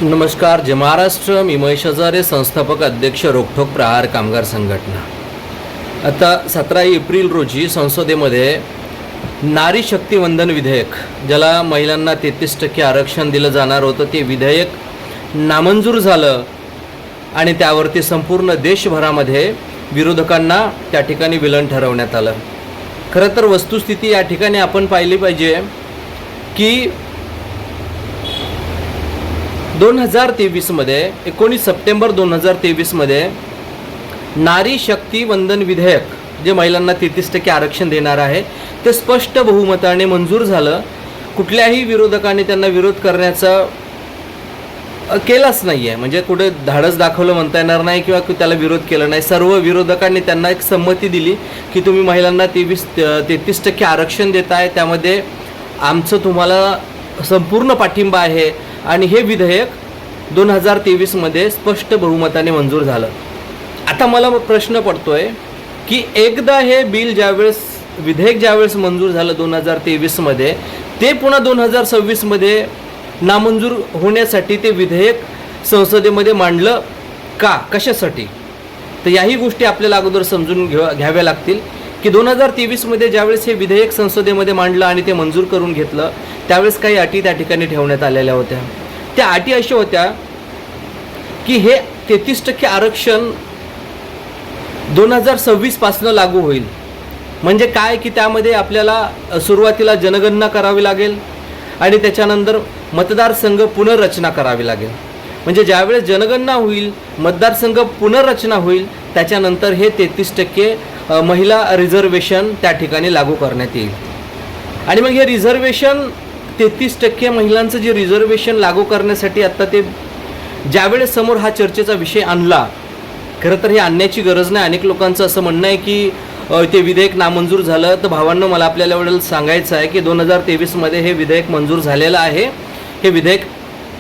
नमस्कार. जय महाराष्ट्र. मी महेश हजारे, संस्थापक अध्यक्ष रोखोक प्रहार कामगार संघटना. आता 17 एप्रिल रोजी संसदेमध्ये नारी शक्ती वंदन विधेयक, ज्याला महिलांना 33% आरक्षण दिलं जाणार होतं, ते विधेयक नामंजूर झालं आणि त्यावरती संपूर्ण देशभरामध्ये विरोधकांना त्या ठिकाणी विलन ठरवण्यात आलं. खरं तर वस्तुस्थिती या ठिकाणी आपण पाहिली पाहिजे की 2023मध्ये 19 सप्टेंबर 2023मध्ये नारी शक्ती वंदन विधेयक, जे महिलांना 33% आरक्षण देणार आहे, ते स्पष्ट बहुमताने मंजूर झालं. कुठल्याही विरोधकांनी त्यांना विरोध करण्याचा केलाच नाही आहे. म्हणजे कुठे धाडस दाखवलं म्हणता येणार नाही किंवा त्याला विरोध केला नाही. सर्व विरोधकांनी त्यांना एक संमती दिली की तुम्ही महिलांना 33% आरक्षण देताय, त्यामध्ये आमचं तुम्हाला संपूर्ण पाठिंबा आहे आणि हे विधेयक 2023मध्ये स्पष्ट बहुमताने मंजूर झालं. आता मला प्रश्न पडतोय की एकदा हे बिल विधेयक ज्यावेळेस मंजूर झालं 2023मध्ये, ते पुन्हा 2026मध्ये नामंजूर होण्यासाठी ते विधेयक संसदेमध्ये मांडलं का, कशासाठी? तर याही गोष्टी आपल्याला अगोदर समजून घ्याव्या लागतील की 2023मध्ये ज्यावेळेस हे विधेयक संसदेमध्ये मांडलं आणि ते मंजूर करून घेतलं, त्यावेळेस काही अटी त्या ठिकाणी ठेवण्यात आलेल्या होत्या. त्या अटी अशा होत्या की हे 33% आरक्षण 2026पासून लागू होईल. म्हणजे काय की त्यामध्ये आपल्याला सुरुवातीला जनगणना करावी लागेल आणि त्याच्यानंतर मतदारसंघ पुनर्रचना करावी लागेल. म्हणजे ज्यावेळेस जनगणना होईल, मतदारसंघ पुनर्रचना होईल, त्याच्यानंतर हे 33% महिला रिझर्वेशन त्या ठिकाणी लागू करण्यात येईल. आणि मग हे रिझर्वेशन 33% महिलांचं जे रिझर्वेशन लागू करण्यासाठी आत्ता ते ज्यावेळेस समोर हा चर्चेचा विषय आणला, खरं तर हे आणण्याची गरज नाही. अनेक लोकांचं असं म्हणणं आहे की ते विधेयक नामंजूर झालं. तर भावांनो, मला आपल्याला एवढं सांगायचं आहे की 2023मध्ये हे विधेयक मंजूर झालेलं आहे. हे विधेयक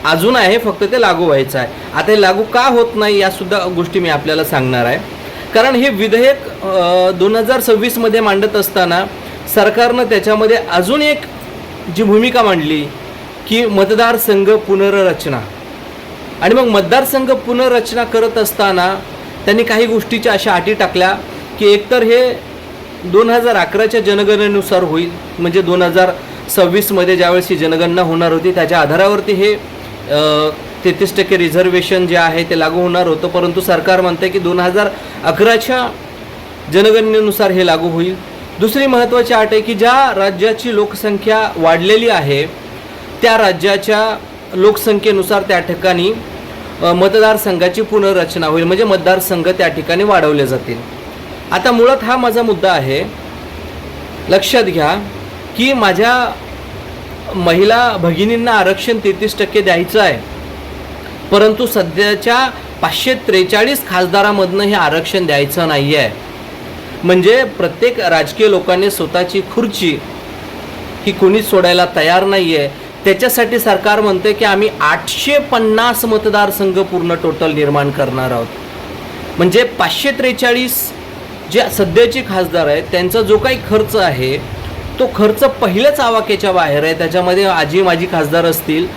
अजून आहे, फक्त ते लागू व्हायचं आहे. आता हे लागू का होत नाही यासुद्धा गोष्टी मी आपल्याला सांगणार आहे. कारण हे विधेयक 2026मध्ये मांडत असताना सरकारनं त्याच्यामध्ये अजून एक जी भूमिका मांडली की मतदारसंघ पुनर्रचना. आणि मग मतदारसंघ पुनर्रचना करत असताना त्यांनी काही गोष्टीच्या अशा अटी टाकल्या की एकतर हे 2011च्या जनगणनेनुसार होईल. म्हणजे 2026मध्ये ज्यावेळेस ही जनगणना होणार होती, त्याच्या आधारावरती हे 33% रिझर्वेशन जे आहे ते लागू होणार होतं. परंतु सरकार म्हणते की 2011च्या जनगणनेनुसार हे लागू होईल. दुसरी महत्त्वाची अट आहे की ज्या राज्याची लोकसंख्या वाढलेली आहे, त्या राज्याच्या लोकसंख्येनुसार त्या ठिकाणी मतदारसंघाची पुनर्रचना होईल. म्हणजे मतदारसंघ त्या ठिकाणी वाढवले जातील. आता मुळात हा माझा मुद्दा आहे. लक्षात घ्या की माझ्या महिला भगिनींना आरक्षण 33% द्यायचं आहे, परंतु सध्याच्या 543 खासदारामधनं हे आरक्षण द्यायचं नाही आहे. म्हणजे प्रत्येक राजकीय लोकांनी स्वतःची खुर्ची ही कोणीच सोडायला तयार नाही आहे. त्याच्यासाठी सरकार म्हणते की आम्ही 850 मतदारसंघ पूर्ण टोटल निर्माण करणार आहोत. म्हणजे 543 जे सध्याचे खासदार आहेत त्यांचा जो काही खर्च आहे तो खर्च पहिल्याच आवाक्याच्या बाहेर आहे. त्याच्यामध्ये आजी माजी खासदार असतील,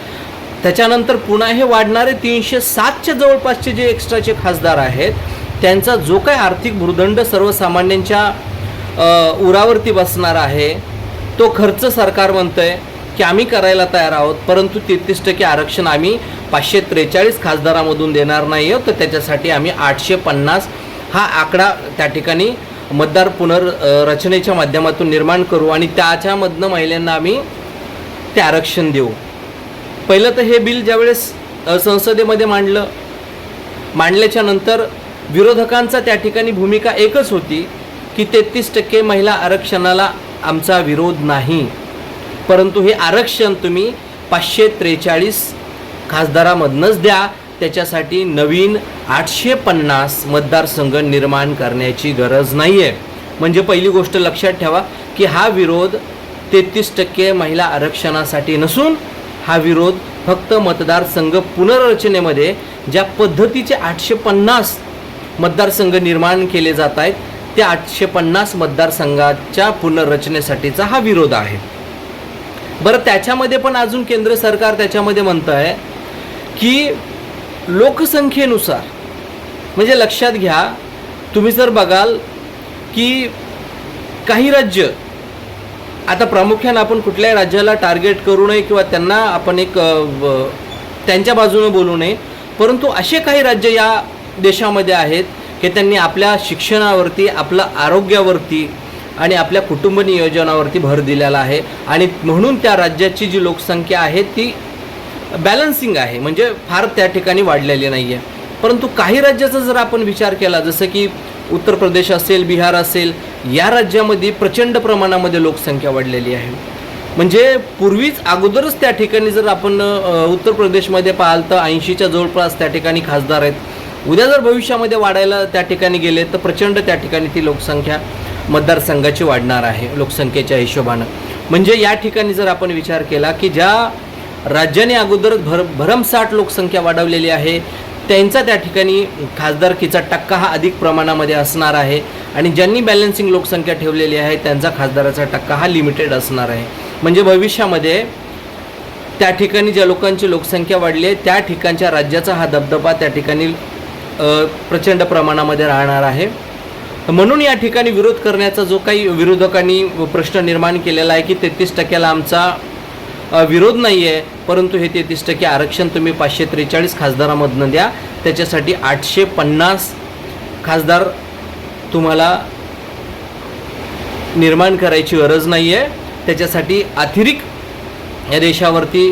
त्याच्यानंतर पुन्हा हे वाढणारे 307च्या जवळपासचे जे एक्स्ट्राचे खासदार आहेत, त्यांचा जो काही आर्थिक भूर्दंड सर्वसामान्यांच्या उरावरती बसणार आहे, तो खर्च सरकार म्हणतं आहे की आम्ही करायला तयार आहोत, परंतु 33% आरक्षण आम्ही 543 खासदारामधून देणार नाही आहोत. तर त्याच्यासाठी आम्ही 850 हा आकडा त्या ठिकाणी मतदार पुनर्रचनेच्या माध्यमातून निर्माण करू आणि त्याच्यामधनं महिलांना आम्ही ते आरक्षण देऊ. पहिलं तर हे बिल ज्यावेळेस संसदेमध्ये मांडल्याच्या नंतर विरोधकांचा त्या ठिकाणी भूमिका एकच होती की 33% महिला आरक्षणाला आमचा विरोध नाही, परंतु हे आरक्षण तुम्ही 543 खासदारामधनंच द्या. त्याच्यासाठी नवीन 850 मतदारसंघ निर्माण करण्याची गरज नाही आहे. म्हणजे पहिली गोष्ट लक्षात ठेवा की हा विरोध 33% महिला आरक्षणासाठी नसून हा विरोध फक्त मतदारसंघ पुनर्रचनेमध्ये ज्या पद्धतीचे 850 मतदारसंघ निर्माण केले जात आहेत, त्या 850 मतदारसंघाच्या पुनर्रचनेसाठीचा हा विरोध आहे. बरं, त्याच्यामध्ये पण अजून केंद्र सरकार त्याच्यामध्ये म्हणतं आहे की लोकसंख्येनुसार, म्हणजे लक्षात घ्या, तुम्ही जर बघाल की काही राज्य, आता प्रामुख्यानं आपण कुठल्याही राज्याला टार्गेट करू नये किंवा त्यांना आपण एक त्यांच्या बाजूने बोलू नये, परंतु असे काही राज्य या देशामध्ये आहेत की त्यांनी आपल्या शिक्षणावरती, आपल्या आरोग्यावरती आणि आपल्या कुटुंब नियोजनावरती भर दिलेला आहे आणि म्हणून त्या राज्याची जी लोकसंख्या आहे ती बॅलन्सिंग आहे, म्हणजे फार त्या ठिकाणी वाढलेली नाही आहे. परंतु काही राज्याचा जर आपण विचार केला, जसं की उत्तर प्रदेश असेल, बिहार असेल, या राज्यामध्ये प्रचंड प्रमाणामध्ये लोकसंख्या वाढलेली आहे. म्हणजे पूर्वीच अगोदरच त्या ठिकाणी जर आपण उत्तर प्रदेशमध्ये पाहाल तर 80च्या जवळपास त्या ठिकाणी खासदार आहेत. उद्या जर भविष्यामध्ये वाढायला त्या ठिकाणी गेले तर प्रचंड त्या ठिकाणी ती लोकसंख्या मतदारसंघाची वाढणार आहे लोकसंख्येच्या हिशोबानं. म्हणजे या ठिकाणी जर आपण विचार केला की ज्या राज्याने अगोदरच भरमसाठ लोकसंख्या वाढवलेली आहे त्यांचा त्या ठिकाणी खासदारकीचा टक्का हा अधिक प्रमाणामध्ये असणार आहे आणि ज्यांनी बॅलन्सिंग लोकसंख्या ठेवलेली आहे त्यांचा खासदाराचा टक्का हा लिमिटेड असणार आहे. म्हणजे भविष्यामध्ये त्या ठिकाणी ज्या लोकांची लोकसंख्या वाढली आहे त्या ठिकाणच्या राज्याचा हा दबदबा त्या ठिकाणी प्रचंड प्रमाणामध्ये राहणार आहे. म्हणून या ठिकाणी विरोध करण्याचा जो काही विरोधकांनी प्रश्न निर्माण केलेला आहे की 33% आमचा विरोध नाही आहे, परंतु हे 33% आरक्षण तुम्ही 543 खासदारामधनं द्या, त्याच्यासाठी 850 खासदार तुम्हाला निर्माण करायची गरज नाही आहे, त्याच्यासाठी अतिरिक्त या देशावरती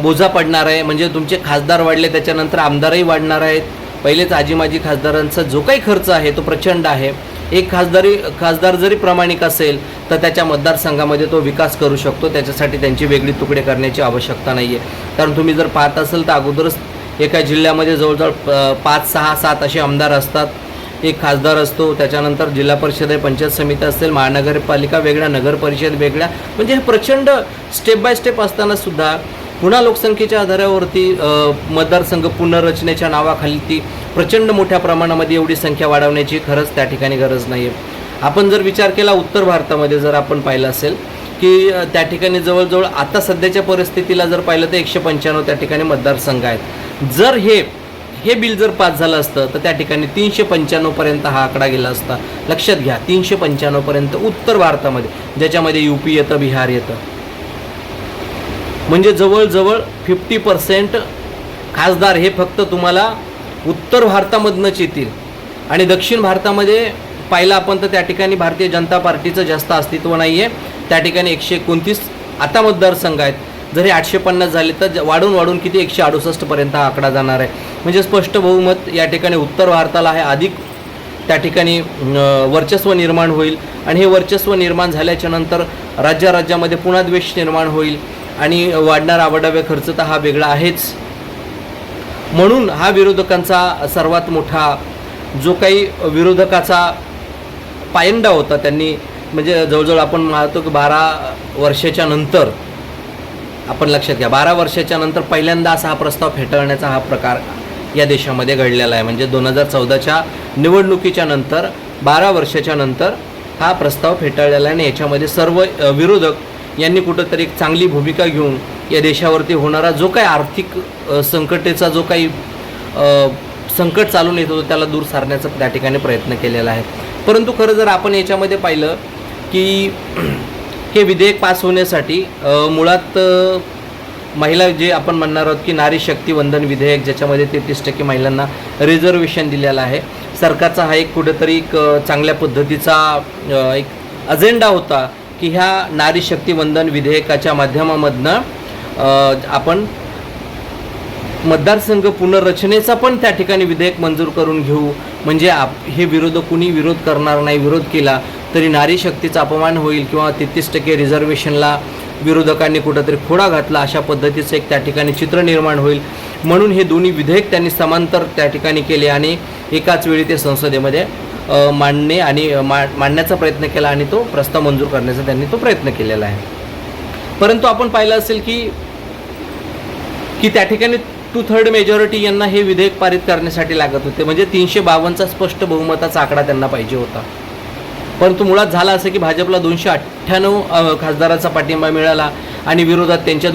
बोजा पडणार आहे. म्हणजे तुमचे खासदार वाढले त्याच्यानंतर आमदारही वाढणार आहेत. पहिलेच आजी खासदारांचा जो काही खर्च आहे तो प्रचंड आहे. एक खासदार जरी प्रामाणिक असेल तर त्याच्या मतदारसंघामध्ये तो विकास करू शकतो, त्याच्यासाठी त्यांची वेगळी तुकडे करण्याची आवश्यकता नाही आहे. कारण तुम्ही जर पाहत असाल तर अगोदरच एका जिल्ह्यामध्ये जवळजवळ 5, 6, 7 असे आमदार असतात, एक खासदार असतो, त्याच्यानंतर जिल्हा परिषद आहे, पंचायत समिती असेल, महानगरपालिका वेगळ्या, नगर परिषद वेगळ्या. म्हणजे हे प्रचंड स्टेप बाय स्टेप असतानासुद्धा पुन्हा लोकसंख्येच्या आधारावरती मतदारसंघ पुनर्रचनेच्या नावाखाली ती प्रचंड मोठ्या प्रमाणामध्ये एवढी संख्या वाढवण्याची खरंच त्या ठिकाणी गरज नाही आहे. आपण जर विचार केला उत्तर भारतामध्ये जर आपण पाहिलं असेल की त्या ठिकाणी जवळजवळ आता सध्याच्या परिस्थितीला जर पाहिलं तर 195 त्या ठिकाणी मतदारसंघ आहेत. जर हे बिल जर पास झालं असतं तर त्या ठिकाणी 395पर्यंत हा आकडा गेला असता. लक्षात घ्या, 395पर्यंत उत्तर भारतामध्ये, ज्याच्यामध्ये UP येतं, बिहार येतं. म्हणजे जवळजवळ 50% खासदार हे फक्त तुम्हाला उत्तर भारतामधनंच येतील आणि दक्षिण भारतामध्ये पाहिलं आपण तर त्या ठिकाणी भारतीय जनता पार्टीचं जास्त अस्तित्व नाही आहे. त्या ठिकाणी 129 आता मतदारसंघ आहेत. जर हे 850 झाले तर वाढून किती 168पर्यंत हा आकडा जाणार आहे. म्हणजे स्पष्ट बहुमत या ठिकाणी उत्तर भारताला आहे, अधिक त्या ठिकाणी वर्चस्व निर्माण होईल आणि हे वर्चस्व निर्माण झाल्याच्या नंतर राज्यामध्ये पुन्हा द्वेष निर्माण होईल आणि वाढणारा अवाढव्य खर्च तर हा वेगळा आहेच. म्हणून हा विरोधकांचा सर्वात मोठा जो काही विरोधकाचा पायंडा होता त्यांनी, म्हणजे जवळजवळ आपण म्हणतो की 12 वर्षाच्या नंतर, आपण लक्षात घ्या, 12 वर्षाच्या नंतर पहिल्यांदा असा हा प्रस्ताव फेटाळण्याचा हा प्रकार या देशामध्ये घडलेला आहे. म्हणजे 2014च्या निवडणुकीच्या नंतर 12 वर्षाच्या नंतर हा प्रस्ताव फेटाळलेला आहे आणि याच्यामध्ये सर्व विरोधक यांनी कुठंतरी एक चांगली भूमिका घेऊन या देशावरती होणारा जो काही आर्थिक संकटाचा जो काही संकट चालून येत होतं त्याला दूर सारण्याचा त्या ठिकाणी प्रयत्न केलेला आहे. परंतु खरं जर आपण याच्यामध्ये पाहिलं की हे विधेयक पास होण्यासाठी मुळात महिला, जे आपण म्हणणार आहोत की नारी शक्ती वंदन विधेयक, ज्याच्यामध्ये 33% महिलांना रिझर्वेशन दिलेलं आहे, सरकारचा हा एक कुठेतरी चांगल्या पद्धतीचा एक अजेंडा होता की ह्या नारी शक्ती वंदन विधेयकाच्या माध्यमामधनं आपण मतदारसंघ पुनर्रचनेचा पण त्या ठिकाणी विधेयक मंजूर करून घेऊ. म्हणजे हे कुणी विरोध करणार नाही, विरोध केला तरी नारी शक्तीचा अपमान होईल किंवा 33% रिझर्वेशनला विरोधकांनी कुठंतरी खोडा घातला अशा पद्धतीचं एक त्या ठिकाणी चित्र निर्माण होईल. म्हणून हे दोन्ही विधेयक त्यांनी समांतर त्या ठिकाणी केले आणि एकाच वेळी ते संसदेमध्ये मांडण्याचा प्रयत्न केला आणि तो प्रस्ताव मंजूर करण्याचा त्यांनी तो प्रयत्न केलेला आहे. परंतु आपण पाहिलं असेल की त्या ठिकाणी 2/3 मेजॉरिटी यांना हे विधेयक पारित करण्यासाठी लागत होते. म्हणजे 352चा स्पष्ट बहुमताचा आकडा त्यांना पाहिजे होता. परंतु मुळात झालं असं की भाजपला 298 खासदाराचा पाठिंबा मिळाला आणि विरोधात त्यांच्या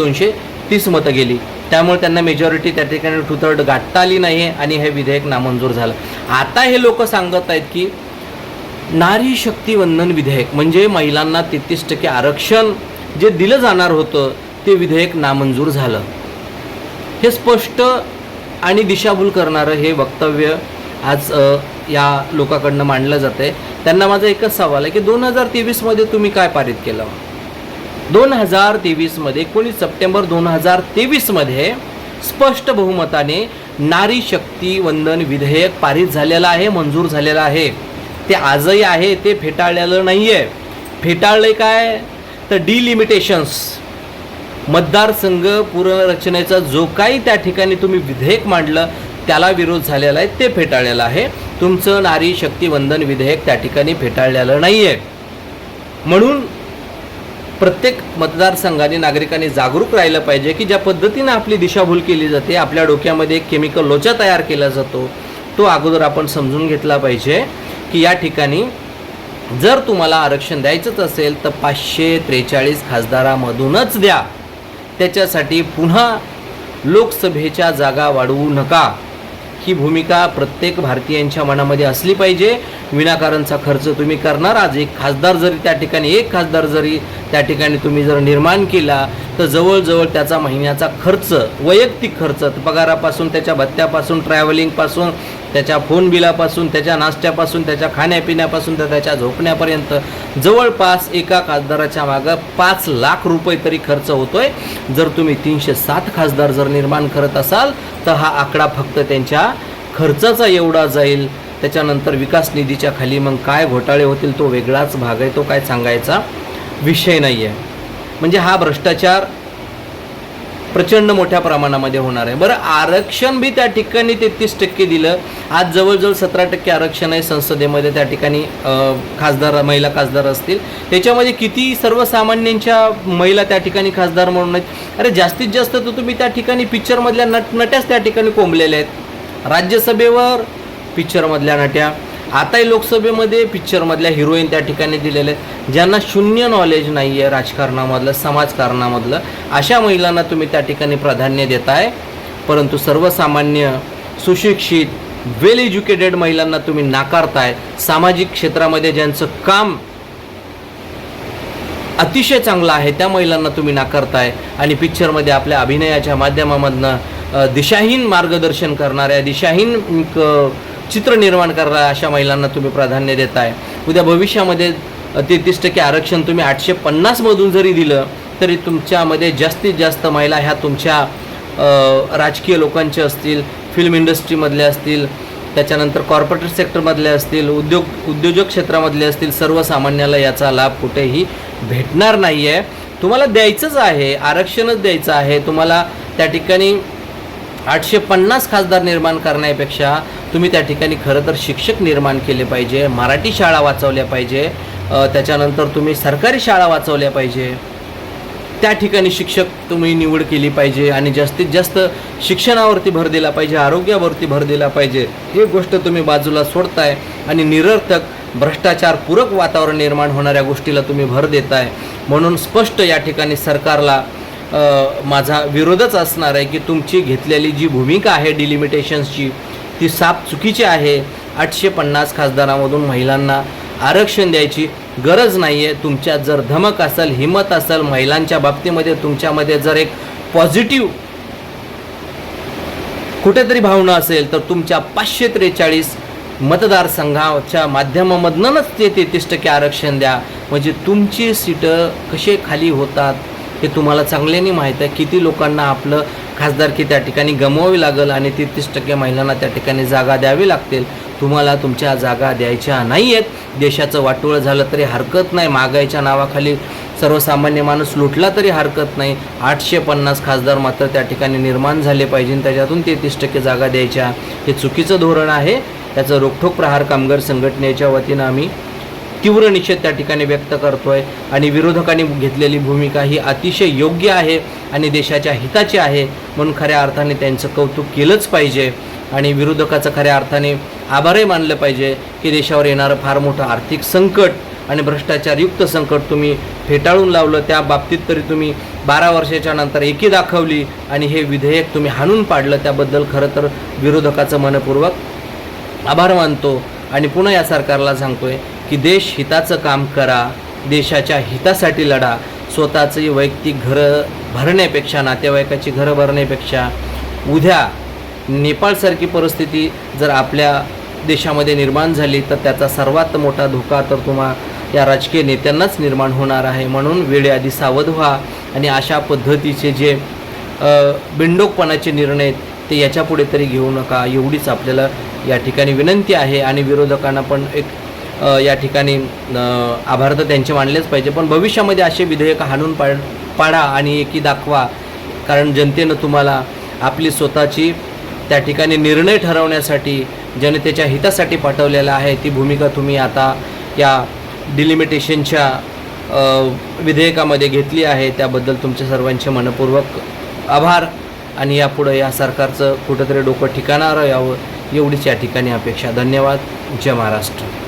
30 मतं गेली, त्यामुळे त्यांना मेजॉरिटी त्या ठिकाणी 2/3 गाठता आली नाही आणि हे विधेयक नामंजूर झालं. आता हे लोक सांगत आहेत की नारी शक्ती वंदन विधेयक म्हणजे महिलांना 33% आरक्षण जे दिलं जाणार होतं ते विधेयक नामंजूर झालं. हे स्पष्ट आणि दिशाभूल करणारं हे वक्तव्य आज या लोकांकडनं मांडलं जातं आहे. त्यांना माझा एकच सवाल आहे की 2023मध्ये तुम्ही काय पारित केलं? 2023मध्ये 19 सप्टेंबर 2023मध्ये स्पष्ट बहुमताने नारी शक्ती वंदन विधेयक पारित झालेलं आहे, मंजूर झालेलं आहे. ते आजही आहे, ते फेटाळलेलं नाही आहे. फेटाळलं काय तर डिलिमिटेशन्स, मतदारसंघ पुनर्रचनेचा जो काही त्या ठिकाणी तुम्ही विधेयक मांडलं त्याला विरोध झालेला आहे, ते फेटाळलेलं आहे. तुमचं नारी शक्ती वंदन विधेयक त्या ठिकाणी फेटाळलेलं नाही आहे. म्हणून प्रत्येक मतदारसंघाने नागरिकांनी जागरूक राहिलं पाहिजे की ज्या पद्धतीनं आपली दिशाभूल केली जाते, आपल्या डोक्यामध्ये एक केमिकल लोचा तयार केला जातो, तो अगोदर आपण समजून घेतला पाहिजे की या ठिकाणी जर तुम्हाला आरक्षण द्यायचंच असेल तर 543 खासदारामधूनच द्या. त्याच्यासाठी पुन्हा लोकसभेच्या जागा वाढवू नका. ही भूमिका प्रत्येक भारतीयांच्या मनामध्ये असली पाहिजे. विनाकारणचा खर्च तुम्ही करणार, आज एक खासदार जरी त्या ठिकाणी तुम्ही जर निर्माण केला तर जवळजवळ त्याचा महिन्याचा खर्च, वैयक्तिक खर्च, पगारापासून, त्याच्या भत्त्यापासून, ट्रॅव्हलिंगपासून, त्याच्या फोन बिलापासून, त्याच्या नाश्त्यापासून, त्याच्या खाण्यापिण्यापासून तर त्याच्या झोपण्यापर्यंत जवळपास एका खासदाराच्या मागं 5 लाख रुपये तरी खर्च होतोय. जर तुम्ही 307 खासदार जर निर्माण करत असाल तर हा आकडा फक्त त्यांच्या खर्चाचा एवढा जाईल. त्याच्यानंतर विकास निधीच्या खाली मग काय घोटाळे होतील तो वेगळाच भाग आहे, तो काय सांगायचा विषय नाही आहे. म्हणजे हा भ्रष्टाचार प्रचंड मोठ्या प्रमाणामध्ये होणार आहे. बरं, आरक्षण बी त्या ठिकाणी 33% दिलं. आज जवळजवळ 17% आरक्षण आहे संसदेमध्ये, त्या ठिकाणी महिला खासदार असतील. त्याच्यामध्ये किती सर्वसामान्यांच्या महिला त्या ठिकाणी खासदार म्हणून आहेत. अरे जास्तीत जास्त तर तुम्ही त्या ठिकाणी पिक्चरमधल्या नट्याच त्या ठिकाणी कोंबलेल्या आहेत. राज्यसभेवर पिक्चरमधल्या नट्या, आताही लोकसभेमध्ये पिक्चरमधल्या हिरोईन त्या ठिकाणी दिलेले आहेत. ज्यांना शून्य नॉलेज नाही आहे राजकारणामधलं, समाजकारणामधलं, अशा महिलांना तुम्ही त्या ठिकाणी प्राधान्य देताय. परंतु सर्वसामान्य, सुशिक्षित, वेल एज्युकेटेड महिलांना तुम्ही नाकारताय. सामाजिक क्षेत्रामध्ये ज्यांचं काम अतिशय चांगलं आहे त्या महिलांना तुम्ही नाकारताय आणि पिक्चरमध्ये आपल्या अभिनयाच्या माध्यमामधनं दिशाहीन मार्गदर्शन करणाऱ्या, दिशाहीन चित्र निर्माण करणाऱ्या अशा महिलांना तुम्ही प्राधान्य देताय. उद्या भविष्यामध्ये 33% आरक्षण तुम्ही 850मधून जरी दिलं तरी तुमच्यामध्ये जास्तीत जास्त महिला ह्या तुमच्या राजकीय लोकांच्या असतील, फिल्म इंडस्ट्रीमधल्या असतील, त्याच्यानंतर कॉर्पोरेट सेक्टरमधले असतील, उद्योजक क्षेत्रामधले असतील. सर्वसामान्याला याचा लाभ कुठेही भेटणार नाही आहे. तुम्हाला द्यायचंच आहे, आरक्षणच द्यायचं आहे. तुम्हाला त्या ठिकाणी 850 खासदार निर्माण करण्यापेक्षा तुम्ही त्या ठिकाणी खरं तर शिक्षक निर्माण केले पाहिजे, मराठी शाळा वाचवल्या पाहिजे, त्याच्यानंतर तुम्ही सरकारी शाळा वाचवल्या पाहिजे, त्या ठिकाणी शिक्षक तुम्ही निवड केली पाहिजे आणि जास्तीत जास्त शिक्षणावरती भर दिला पाहिजे, आरोग्यावरती भर दिला पाहिजे. ही गोष्ट तुम्ही बाजूला सोडताय आणि निरर्थक भ्रष्टाचारपूरक वातावरण निर्माण होणाऱ्या गोष्टीला तुम्ही भर देताय. म्हणून स्पष्ट या ठिकाणी सरकारला माझा विरोधच असणार आहे की तुमची घेतलेली जी भूमिका आहे डिलिमिटेशन्सची ती साफ चुकीची आहे. 850 खासदारामधून महिलांना आरक्षण द्यायची गरज नाही आहे. तुमच्यात जर धमक असेल, हिंमत असेल, महिलांच्या बाबतीमध्ये तुमच्यामध्ये जर एक पॉझिटिव्ह कुठेतरी भावना असेल तर तुमच्या 543 मतदारसंघाच्या माध्यमामधूनच ते 33% आरक्षण द्या. म्हणजे तुमची सीटं कसे खाली होतात हे तुम्हाला चांगल्याने माहीत आहे. किती लोकांना आपलं खासदारकी त्या ठिकाणी गमवावी लागेल आणि 33% महिलांना त्या ठिकाणी जागा द्यावी लागतील. तुम्हाला तुमच्या जागा द्यायच्या नाही आहेत. देशाचं वाटोळं झालं तरी हरकत नाही, महागाईच्या नावाखाली सर्वसामान्य माणूस लुटला तरी हरकत नाही. 850 खासदार मात्र त्या ठिकाणी निर्माण झाले पाहिजे, त्याच्यातून 33% जागा द्यायच्या. हे चुकीचं धोरण आहे. त्याचं रोखठोक प्रहार कामगार संघटनेच्या वतीनं आम्ही तीव्र निषेध त्या ठिकाणी व्यक्त करतोय आणि विरोधकांनी घेतलेली भूमिका ही अतिशय योग्य आहे आणि देशाच्या हिताची आहे. म्हणून खऱ्या अर्थाने त्यांचं कौतुक केलंच पाहिजे आणि विरोधकाचं खऱ्या अर्थाने आभारही मानलं पाहिजे की देशावर येणारं फार मोठं आर्थिक संकट आणि भ्रष्टाचारयुक्त संकट तुम्ही फेटाळून लावलं. त्या बाबतीत तरी तुम्ही 12 वर्षाच्या नंतर एकी दाखवली आणि हे विधेयक तुम्ही हाणून पाडलं. त्याबद्दल खरं तर विरोधकाचं मनपूर्वक आभार मानतो आणि पुन्हा या सरकारला सांगतोय की देश हिताचं काम करा, देशाच्या हितासाठी लढा. स्वतःची वैयक्तिक घरं भरण्यापेक्षा, नातेवाईकाची घरं भरण्यापेक्षा उद्या नेपाळसारखी परिस्थिती जर आपल्या देशामध्ये निर्माण झाली तर त्याचा सर्वात मोठा धोका तर या राजकीय नेत्यांनाच निर्माण होणार आहे. म्हणून वेळेआधी सावध व्हा आणि अशा पद्धतीचे जे बिंडोकपणाचे निर्णय आहेत ते याच्यापुढे तरी घेऊ नका, एवढीच आपल्याला या ठिकाणी विनंती आहे. आणि विरोधकांना पण एक या ठिकाणी आभार तर त्यांचे मानलेच पाहिजे, पण भविष्यामध्ये असे विधेयक हाणून पाडा आणि एकी दाखवा. कारण जनतेनं तुम्हाला आपली स्वतःची त्या ठिकाणी निर्णय ठरवण्यासाठी, जनतेच्या हितासाठी पाठवलेला आहे. ती भूमिका तुम्ही आता या डिलिमिटेशनच्या विधेयकामध्ये घेतली आहे. त्याबद्दल तुमच्या सर्वांचे मनपूर्वक आभार. आणि यापुढे या सरकारचं कुठंतरी डोकं ठिकाणावर यावं एवढीच या ठिकाणी अपेक्षा. धन्यवाद. जय महाराष्ट्र.